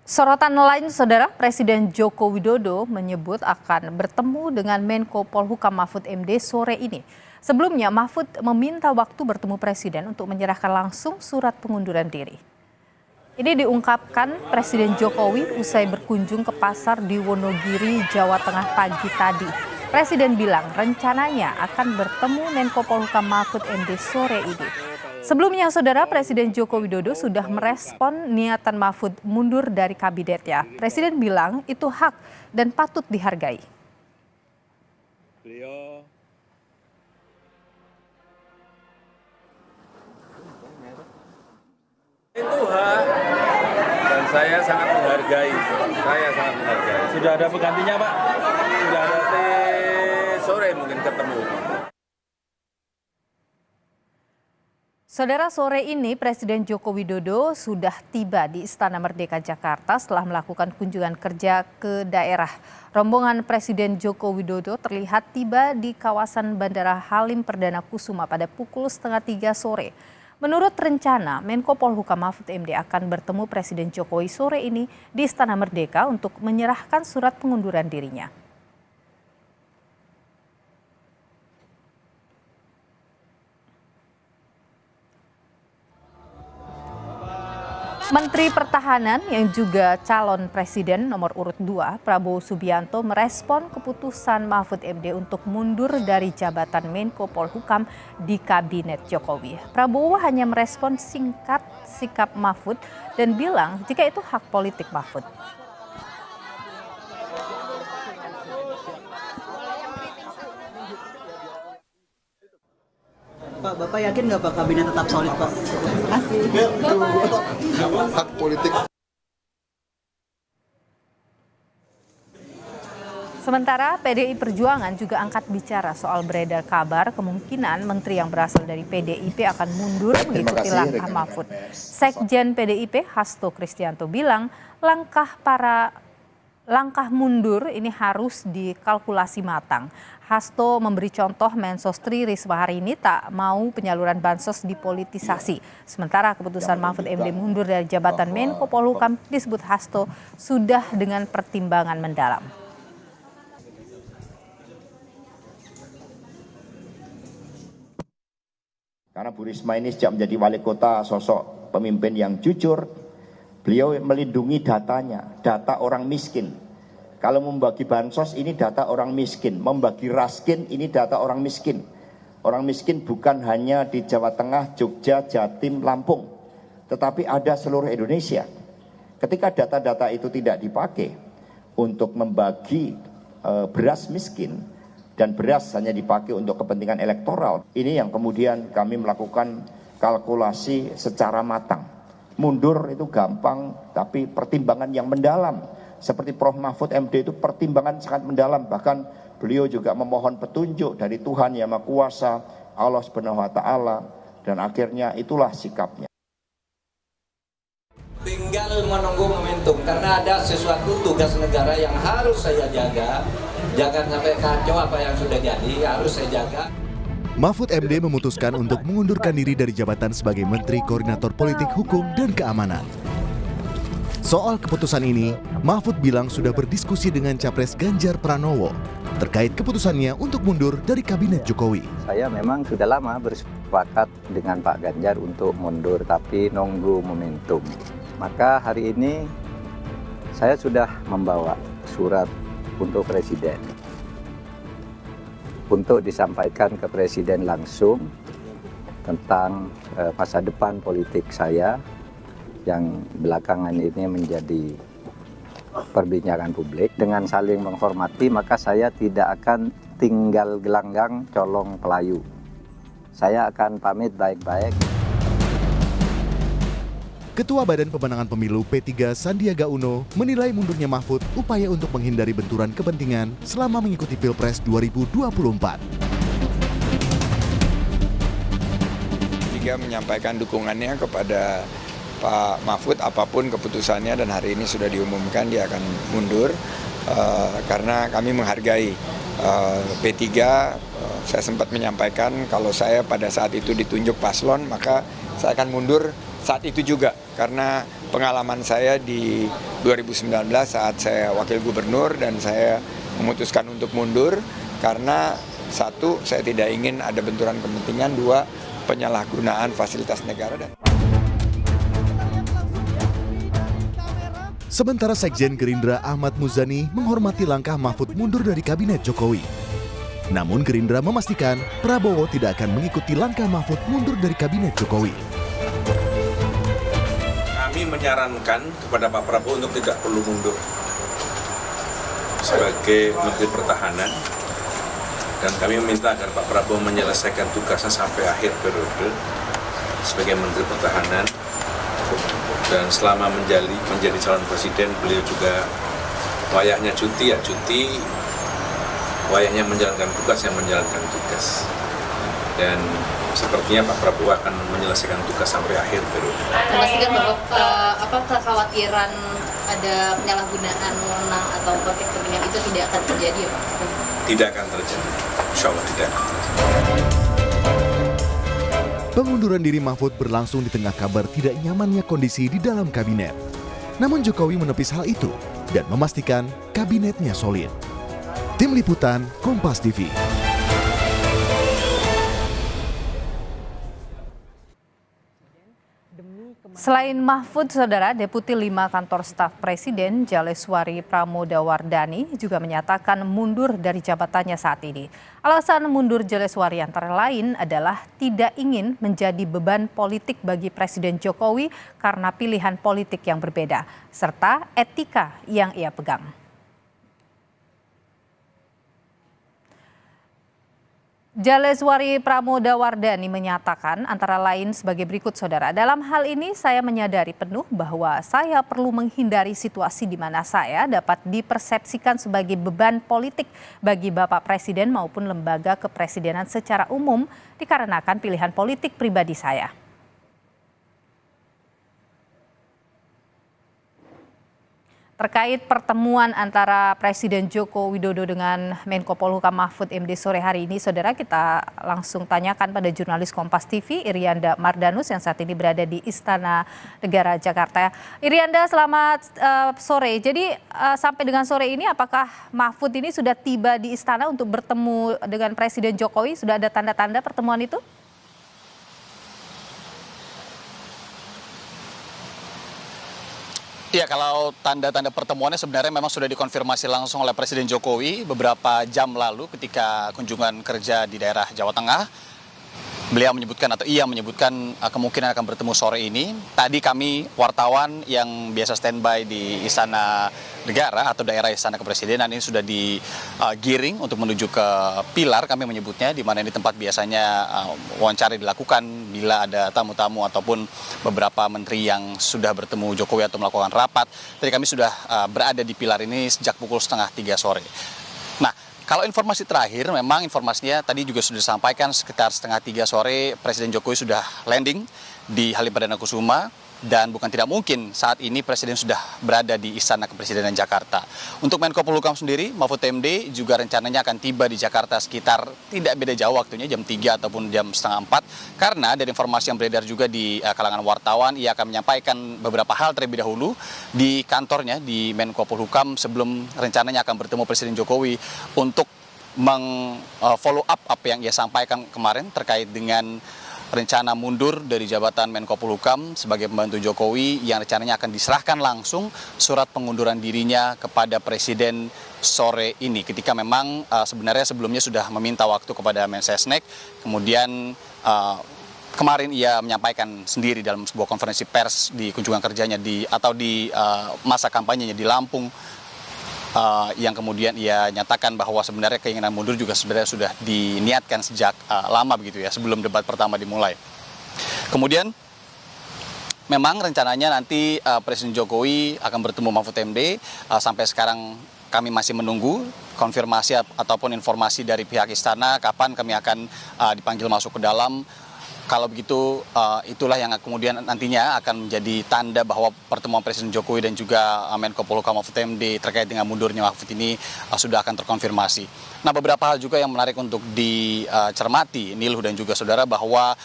Sorotan lain, Saudara, Presiden Joko Widodo menyebut akan bertemu dengan Menko Polhukam Mahfud MD sore ini. Sebelumnya, Mahfud meminta waktu bertemu Presiden untuk menyerahkan langsung surat pengunduran diri. Ini diungkapkan Presiden Jokowi usai berkunjung ke pasar di Wonogiri, Jawa Tengah pagi tadi. Presiden bilang rencananya akan bertemu Menko Polhukam Mahfud MD sore ini. Sebelumnya, Saudara, Presiden Joko Widodo sudah merespon niatan Mahfud mundur dari kabinetnya. Presiden bilang itu hak dan patut dihargai. Itu hak dan saya sangat menghargai. Sudah ada penggantinya, Pak? Sudah nanti sore mungkin ketemu. Saudara, sore ini Presiden Joko Widodo sudah tiba di Istana Merdeka Jakarta setelah melakukan kunjungan kerja ke daerah. Rombongan Presiden Joko Widodo terlihat tiba di kawasan Bandara Halim Perdana Kusuma pada pukul 2:30 sore. Menurut rencana, Menko Polhukam Mahfud MD akan bertemu Presiden Jokowi sore ini di Istana Merdeka untuk menyerahkan surat pengunduran dirinya. Menteri Pertahanan yang juga calon presiden nomor urut 2, Prabowo Subianto, merespon keputusan Mahfud MD untuk mundur dari jabatan Menko Polhukam di Kabinet Jokowi. Prabowo hanya merespon singkat sikap Mahfud dan bilang jika itu hak politik Mahfud. Pak, Bapak yakin nggak Pak kabinet tetap solid Pak? Asik. Hak politik. Sementara PDI Perjuangan juga angkat bicara soal beredar kabar kemungkinan menteri yang berasal dari PDIP akan mundur mengikuti langkah Mahfud. Sekjen PDIP Hasto Kristianto bilang langkah mundur ini harus dikalkulasi matang. Hasto memberi contoh Mensostri Risma hari ini tak mau penyaluran bansos dipolitisasi. Sementara keputusan Mahfud MD mundur dari jabatan Menko Polhukam disebut Hasto sudah dengan pertimbangan mendalam. Karena Bu Risma ini sejak menjadi wali kota sosok pemimpin yang jujur, beliau melindungi datanya, data orang miskin. Kalau membagi bansos ini data orang miskin, membagi raskin ini data orang miskin. Orang miskin bukan hanya di Jawa Tengah, Jogja, Jatim, Lampung, tetapi ada seluruh Indonesia. Ketika data-data itu tidak dipakai untuk membagi beras miskin dan beras hanya dipakai untuk kepentingan elektoral, ini yang kemudian kami melakukan kalkulasi secara matang. Mundur itu gampang, tapi pertimbangan yang mendalam. Seperti Prof. Mahfud MD itu pertimbangan sangat mendalam. Bahkan beliau juga memohon petunjuk dari Tuhan Yang Maha Kuasa, Allah Subhanahu wa Ta'ala, dan akhirnya itulah sikapnya. Tinggal menunggu momentum karena ada sesuatu tugas negara yang harus saya jaga. Jangan sampai kacau apa yang sudah jadi, harus saya jaga. Mahfud MD memutuskan untuk mengundurkan diri dari jabatan sebagai Menteri Koordinator Politik Hukum dan Keamanan. Soal keputusan ini, Mahfud bilang sudah berdiskusi dengan Capres Ganjar Pranowo terkait keputusannya untuk mundur dari Kabinet Jokowi. Saya memang sudah lama bersepakat dengan Pak Ganjar untuk mundur, tapi nunggu momentum. Maka hari ini saya sudah membawa surat untuk Presiden, untuk disampaikan ke Presiden langsung tentang masa depan politik saya yang belakangan ini menjadi perbincangan publik. Dengan saling menghormati, maka saya tidak akan tinggal gelanggang colong pelayu. Saya akan pamit baik-baik. Ketua Badan Pemenangan Pemilu P3 Sandiaga Uno menilai mundurnya Mahfud upaya untuk menghindari benturan kepentingan selama mengikuti Pilpres 2024. P3 menyampaikan dukungannya kepada Pak Mahfud apapun keputusannya, dan hari ini sudah diumumkan dia akan mundur karena kami menghargai P3. Saya sempat menyampaikan kalau saya pada saat itu ditunjuk paslon maka saya akan mundur saat itu juga karena pengalaman saya di 2019 saat saya wakil gubernur dan saya memutuskan untuk mundur karena satu, saya tidak ingin ada benturan kepentingan, dua, penyalahgunaan fasilitas negara. Sementara Sekjen Gerindra Ahmad Muzani menghormati langkah Mahfud mundur dari kabinet Jokowi. Namun Gerindra memastikan Prabowo tidak akan mengikuti langkah Mahfud mundur dari kabinet Jokowi. Kami menyarankan kepada Pak Prabowo untuk tidak perlu mundur sebagai Menteri Pertahanan, dan kami meminta agar Pak Prabowo menyelesaikan tugasnya sampai akhir periode sebagai Menteri Pertahanan. Dan selama menjadi calon presiden, beliau juga wayahnya cuti, wayahnya menjalankan tugas, Dan sepertinya Pak Prabowo akan menyelesaikan tugas sampai akhir periode. Memastikan bahwa kekhawatiran ada penyalahgunaan wewenang atau konflik kepentingan itu tidak akan terjadi, ya Pak? Tidak akan terjadi, insya Allah tidak akan terjadi. Pengunduran diri Mahfud berlangsung di tengah kabar tidak nyamannya kondisi di dalam kabinet. Namun Jokowi menepis hal itu dan memastikan kabinetnya solid. Tim Liputan Kompas TV. Selain Mahfud, Saudara, Deputi 5 Kantor Staf Presiden Jaleswari Pramodawardhani juga menyatakan mundur dari jabatannya saat ini. Alasan mundur Jaleswari antara lain adalah tidak ingin menjadi beban politik bagi Presiden Jokowi karena pilihan politik yang berbeda, serta etika yang ia pegang. Jaleswari Pramodawardhani menyatakan antara lain sebagai berikut, Saudara. Dalam hal ini saya menyadari penuh bahwa saya perlu menghindari situasi di mana saya dapat dipersepsikan sebagai beban politik bagi Bapak Presiden maupun lembaga kepresidenan secara umum dikarenakan pilihan politik pribadi saya. Terkait pertemuan antara Presiden Joko Widodo dengan Menko Polhukam Mahfud MD sore hari ini, Saudara, kita langsung tanyakan pada jurnalis Kompas TV Irianda Mardanus yang saat ini berada di Istana Negara Jakarta. Irianda, selamat sore. Jadi sampai dengan sore ini apakah Mahfud ini sudah tiba di istana untuk bertemu dengan Presiden Jokowi? Sudah ada tanda-tanda pertemuan itu? Iya, kalau tanda-tanda pertemuannya sebenarnya memang sudah dikonfirmasi langsung oleh Presiden Jokowi beberapa jam lalu ketika kunjungan kerja di daerah Jawa Tengah. Beliau menyebutkan atau ia menyebutkan kemungkinan akan bertemu sore ini. Tadi kami wartawan yang biasa standby di Istana Negara atau daerah Istana Kepresidenan ini sudah digiring untuk menuju ke pilar, kami menyebutnya, di mana ini tempat biasanya wawancara dilakukan bila ada tamu-tamu ataupun beberapa menteri yang sudah bertemu Jokowi atau melakukan rapat. Tadi kami sudah berada di pilar ini sejak pukul 2:30 sore. Nah, kalau informasi terakhir, memang informasinya tadi juga sudah disampaikan sekitar 2:30 sore Presiden Jokowi sudah landing di Halim Perdana Kusuma. Dan bukan tidak mungkin saat ini Presiden sudah berada di Istana Kepresidenan Jakarta. Untuk Menko Polhukam sendiri, Mahfud MD juga rencananya akan tiba di Jakarta sekitar tidak beda jauh waktunya, jam 3 ataupun jam 3:30. Karena dari informasi yang beredar juga di kalangan wartawan, ia akan menyampaikan beberapa hal terlebih dahulu di kantornya di Menko Polhukam sebelum rencananya akan bertemu Presiden Jokowi untuk meng-follow up apa yang ia sampaikan kemarin terkait dengan rencana mundur dari jabatan Menko Polhukam sebagai pembantu Jokowi yang rencananya akan diserahkan langsung surat pengunduran dirinya kepada Presiden sore ini. Ketika memang sebenarnya sebelumnya sudah meminta waktu kepada Mensesnek, kemudian kemarin ia menyampaikan sendiri dalam sebuah konferensi pers di kunjungan kerjanya di masa kampanyenya di Lampung, yang kemudian ia nyatakan bahwa sebenarnya keinginan mundur juga sebenarnya sudah diniatkan sejak lama begitu ya, sebelum debat pertama dimulai. Kemudian memang rencananya nanti Presiden Jokowi akan bertemu Mahfud MD. Sampai sekarang kami masih menunggu konfirmasi ataupun informasi dari pihak istana kapan kami akan dipanggil masuk ke dalam. Kalau begitu, itulah yang kemudian nantinya akan menjadi tanda bahwa pertemuan Presiden Jokowi dan juga Menko Polhukam Mahfud MD terkait dengan mundurnya Mahfud ini sudah akan terkonfirmasi. Nah, beberapa hal juga yang menarik untuk dicermati, Niluh dan juga saudara, bahwa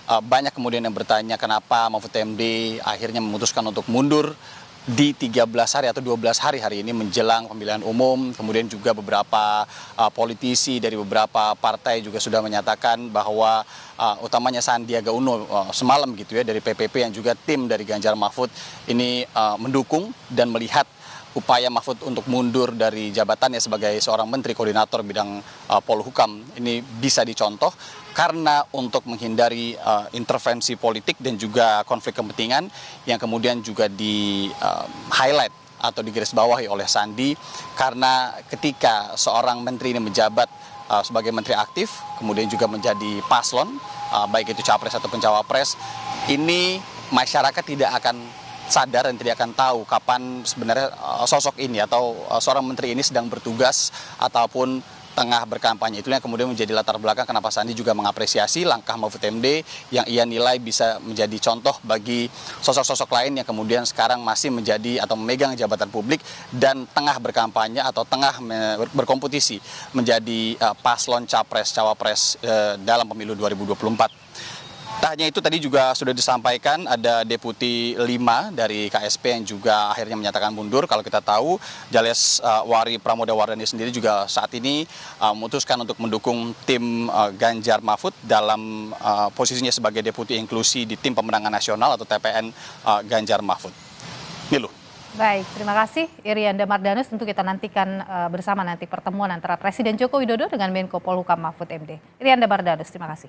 banyak kemudian yang bertanya kenapa Mahfud MD akhirnya memutuskan untuk mundur di 13 hari atau 12 hari ini menjelang pemilihan umum. Kemudian juga beberapa politisi dari beberapa partai juga sudah menyatakan bahwa utamanya Sandiaga Uno semalam gitu ya dari PPP yang juga tim dari Ganjar Mahfud ini mendukung dan melihat upaya Mahfud untuk mundur dari jabatannya sebagai seorang Menteri Koordinator bidang Polhukam ini bisa dicontoh karena untuk menghindari intervensi politik dan juga konflik kepentingan yang kemudian juga di highlight atau digarisbawahi oleh Sandi, karena ketika seorang menteri ini menjabat sebagai menteri aktif kemudian juga menjadi paslon baik itu capres ataupun cawapres, ini masyarakat tidak akan sadar dan tidak akan tahu kapan sebenarnya sosok ini atau seorang menteri ini sedang bertugas ataupun tengah berkampanye. Itulah yang kemudian menjadi latar belakang kenapa Sandi juga mengapresiasi langkah Mahfud MD yang ia nilai bisa menjadi contoh bagi sosok-sosok lain yang kemudian sekarang masih menjadi atau memegang jabatan publik dan tengah berkampanye atau tengah berkompetisi menjadi paslon capres cawapres dalam pemilu 2024. Tak hanya itu, tadi juga sudah disampaikan ada Deputi 5 dari KSP yang juga akhirnya menyatakan mundur. Kalau kita tahu, Jales Wari Pramoda Wardani sendiri juga saat ini memutuskan untuk mendukung tim Ganjar Mahfud dalam posisinya sebagai Deputi Inklusi di tim pemenangan nasional atau TPN Ganjar Mahfud. Nilu. Baik, terima kasih Irianda Mardanus. Tentu kita nantikan bersama nanti pertemuan antara Presiden Joko Widodo dengan Menko Polhukam Mahfud MD. Irianda Mardanus, terima kasih.